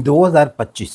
2025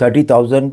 30,000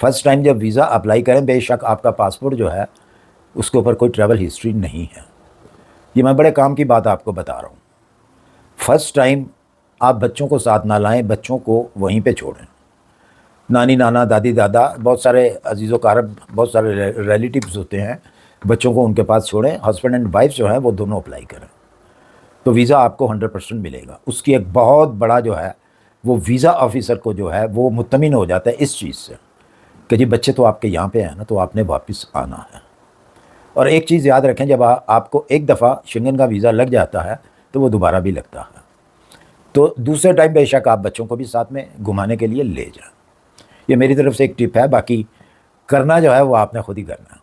first time جب visa apply کریں، بے شک آپ کا پاسپورٹ جو ہے اس کے اوپر کوئی ٹریول ہسٹری نہیں ہے. یہ میں بڑے کام کی بات آپ کو بتا رہا ہوں. فرسٹ ٹائم آپ بچوں کو ساتھ نہ لائیں، بچوں کو وہیں پہ چھوڑیں. نانی نانا دادی دادا بہت سارے عزیز و اقارب بہت سارے ریلیٹیوز ہوتے ہیں، بچوں کو ان کے پاس چھوڑیں. ہسبینڈ اینڈ وائف جو ہیں وہ دونوں اپلائی کریں تو ویزا آپ کو 100% ملے گا. اس کی ایک بہت بڑا جو ہے وہ ویزا آفیسر کو جو ہے وہ مطمئن ہو جاتا ہے اس چیز سے کہ جی بچے تو آپ کے یہاں پہ ہیں نا، تو آپ نے واپس آنا ہے. اور ایک چیز یاد رکھیں، جب آپ کو ایک دفعہ شنگن کا ویزا لگ جاتا ہے تو وہ دوبارہ بھی لگتا ہے. تو دوسرے ٹائم بے شک آپ بچوں کو بھی ساتھ میں گھمانے کے لیے لے جائیں. یہ میری طرف سے ایک ٹپ ہے، باقی کرنا جو ہے وہ آپ نے خود ہی کرنا ہے.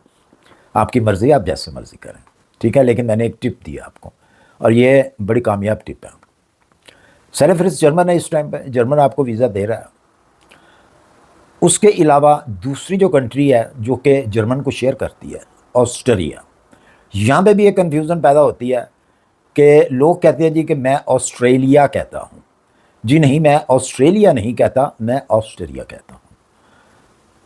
آپ کی مرضی، آپ جیسے مرضی کریں، ٹھیک ہے. لیکن میں نے ایک ٹپ دی آپ کو اور یہ بڑی کامیاب ٹپ ہے. سرفرست جرمن ہے اس ٹائم پہ، جرمن آپ کو ویزا دے رہا ہے. اس کے علاوہ دوسری جو کنٹری ہے جو کہ جرمن کو شیئر کرتی ہے، آسٹریا. یہاں پہ بھی ایک کنفیوژن پیدا ہوتی ہے کہ لوگ کہتے ہیں جی کہ میں آسٹریلیا کہتا ہوں. جی نہیں، میں آسٹریلیا نہیں کہتا، میں آسٹریا کہتا ہوں.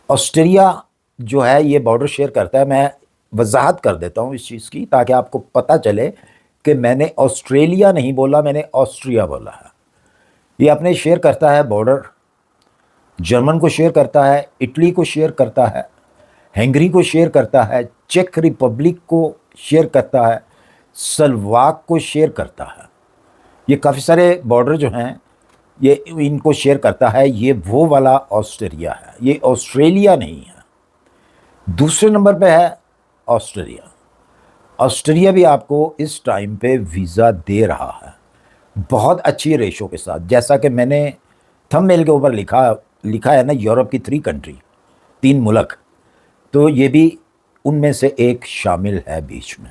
آسٹریا جو ہے یہ بارڈر شیئر کرتا ہے. میں وضاحت کر دیتا ہوں اس چیز کی تاکہ آپ کو پتہ چلے کہ میں نے آسٹریلیا نہیں بولا، میں نے آسٹریا بولا ہے. یہ اپنے شیئر کرتا ہے بارڈر، جرمن کو شیئر کرتا ہے، اٹلی کو شیئر کرتا ہے، ہنگری کو شیئر کرتا ہے، چیک ریپبلک کو شیئر کرتا ہے، سلواک کو شیئر کرتا ہے. یہ کافی سارے بارڈر جو ہیں یہ ان کو شیئر کرتا ہے. یہ وہ والا آسٹریا ہے، یہ آسٹریلیا نہیں ہے. دوسرے نمبر پہ ہے آسٹریا. آسٹریا بھی آپ کو اس ٹائم پہ ویزا دے رہا ہے بہت اچھی ریشو کے ساتھ. جیسا کہ میں نے تھم میل کے اوپر لکھا ہے نا، یورپ کی 3 کنٹری، 3 ملک، تو یہ بھی ان میں سے ایک شامل ہے. بیچ میں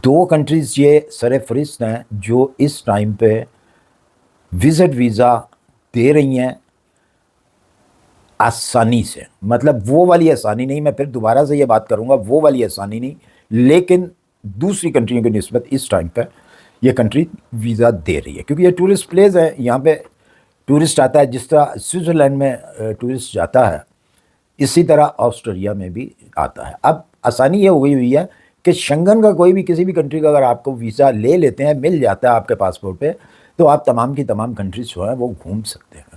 2 کنٹریز یہ سر فہرست ہیں جو اس ٹائم پہ وزٹ ویزا دے رہی ہیں آسانی سے. مطلب وہ والی آسانی نہیں، میں پھر دوبارہ سے یہ بات کروں گا، وہ والی آسانی نہیں، لیکن دوسری کنٹریوں کی نسبت اس ٹائم پہ یہ کنٹری ویزا دے رہی ہے کیونکہ یہ ٹورسٹ پلیس ہے. یہاں پہ ٹورسٹ آتا ہے، جس طرح سوئٹزرلینڈ میں ٹورسٹ جاتا ہے اسی طرح آسٹریا میں بھی آتا ہے. اب آسانی یہ ہوئی ہے کہ شنگن کا کوئی بھی کسی بھی کنٹری کا اگر آپ کو ویزا لے لیتے ہیں، مل جاتا ہے آپ کے پاسپورٹ پہ، تو آپ تمام کی تمام کنٹریز جو ہیں وہ گھوم سکتے ہیں.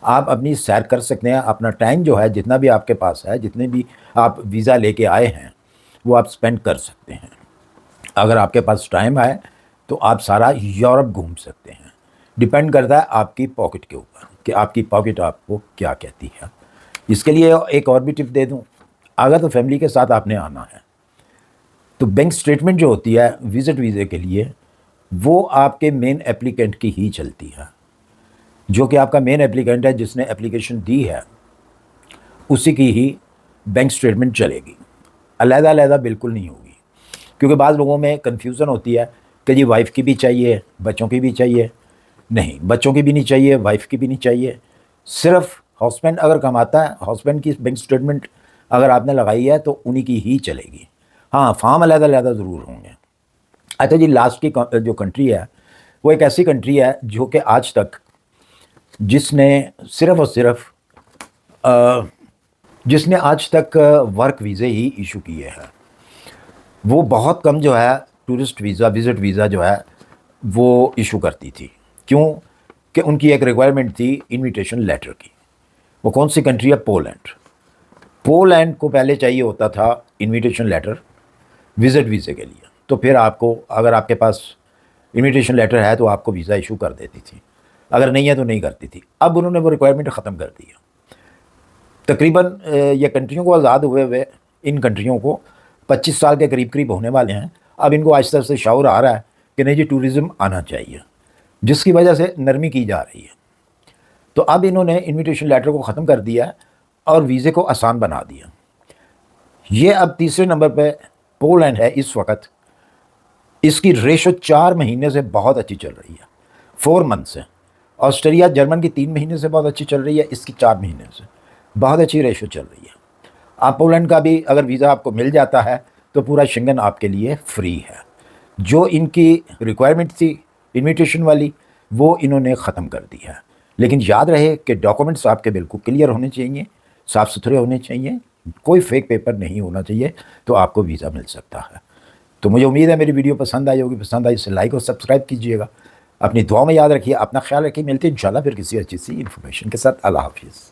آپ اپنی سیر کر سکتے ہیں. اپنا ٹائم جو ہے جتنا بھی آپ کے پاس ہے، جتنے بھی آپ ویزا لے کے آئے ہیں وہ آپ سپینڈ کر سکتے ہیں. اگر آپ کے پاس ٹائم آئے تو آپ سارا یورپ گھوم سکتے ہیں. ڈیپینڈ کرتا ہے آپ کی پاکٹ کے اوپر کہ آپ کی پاکٹ آپ کو کیا کہتی ہے. اس کے لیے ایک اور بھی ٹپ دے دوں، اگر تو فیملی کے ساتھ آپ نے آنا ہے تو بینک سٹیٹمنٹ جو ہوتی ہے وزٹ ویزے کے لیے وہ آپ کے مین اپلیکینٹ کی ہی چلتی ہے. جو کہ آپ کا مین اپلیکینٹ ہے جس نے اپلیکیشن دی ہے اسی کی ہی بینک سٹیٹمنٹ چلے گی. علیحدہ علیحدہ بالکل نہیں ہوگی. کیونکہ بعض لوگوں میں کنفیوژن ہوتی ہے کہ جی وائف کی بھی چاہیے، بچوں کی بھی چاہیے. نہیں، بچوں کی بھی نہیں چاہیے، وائف کی بھی نہیں چاہیے. صرف ہسبینڈ اگر کماتا ہے، ہسبینڈ کی بینک سٹیٹمنٹ اگر آپ نے لگائی ہے تو انہی کی ہی چلے گی. ہاں، فارم علیحدہ علیحدہ ضرور ہوں گے. اچھا جی، لاسٹ کی جو کنٹری ہے وہ ایک ایسی کنٹری ہے جو کہ آج تک جس نے صرف اور صرف جس نے آج تک ورک ویزے ہی ایشو کیے ہیں. وہ بہت کم جو ہے ٹورسٹ ویزا، وزٹ ویزا جو ہے وہ ایشو کرتی تھی. کیوں کہ ان کی ایک ریکوائرمنٹ تھی انویٹیشن لیٹر کی. وہ کون سی کنٹری ہے؟ پولینڈ. پولینڈ کو پہلے چاہیے ہوتا تھا انویٹیشن لیٹر وزٹ ویزے کے لیے. تو پھر آپ کو اگر آپ کے پاس انویٹیشن لیٹر ہے تو آپ کو ویزا ایشو کر دیتی تھی، اگر نہیں ہے تو نہیں کرتی تھی. اب انہوں نے وہ ریکوائرمنٹ ختم کر دی ہے. تقریباً یہ کنٹریوں کو آزاد ہوئے ان کنٹریوں کو 25 سال کے قریب ہونے والے ہیں. اب ان کو آہستہ سے شعور آ رہا ہے کہ نہیں جی ٹورزم آنا چاہیے، جس کی وجہ سے نرمی کی جا رہی ہے. تو اب انہوں نے انویٹیشن لیٹر کو ختم کر دیا اور ویزے کو آسان بنا دیا. یہ اب تیسرے نمبر پہ پولینڈ ہے اس وقت. اس کی ریشو 4 مہینے سے بہت اچھی چل رہی ہے، 4 منتھ سے. آسٹریا جرمن کی 3 مہینے سے بہت اچھی چل رہی ہے، اس کی 4 مہینے سے بہت اچھی ریشو چل رہی ہے. آپ پولینڈ کا بھی اگر ویزا آپ کو مل جاتا ہے تو پورا شنگن آپ کے لیے فری ہے. جو ان کی ریکوائرمنٹ تھی انویٹیشن والی وہ انہوں نے ختم کر دی ہے. لیکن یاد رہے کہ ڈاکومنٹس آپ کے بالکل کلیئر ہونے چاہیے. صاف ستھرے ہونے چاہیے، کوئی فیک پیپر نہیں ہونا چاہیے، تو آپ کو ویزا مل سکتا ہے۔ تو مجھے امید ہے میری ویڈیو پسند آئی ہوگی، پسند آئی اسے لائک اور سبسکرائب کیجیے گا، اپنی دعاؤں میں یاد رکھیے، اپنا خیال رکھیے، ملتے ہیں انشاءاللہ پھر کسی اچھی سی انفارمیشن کے ساتھ۔ اللہ حافظ۔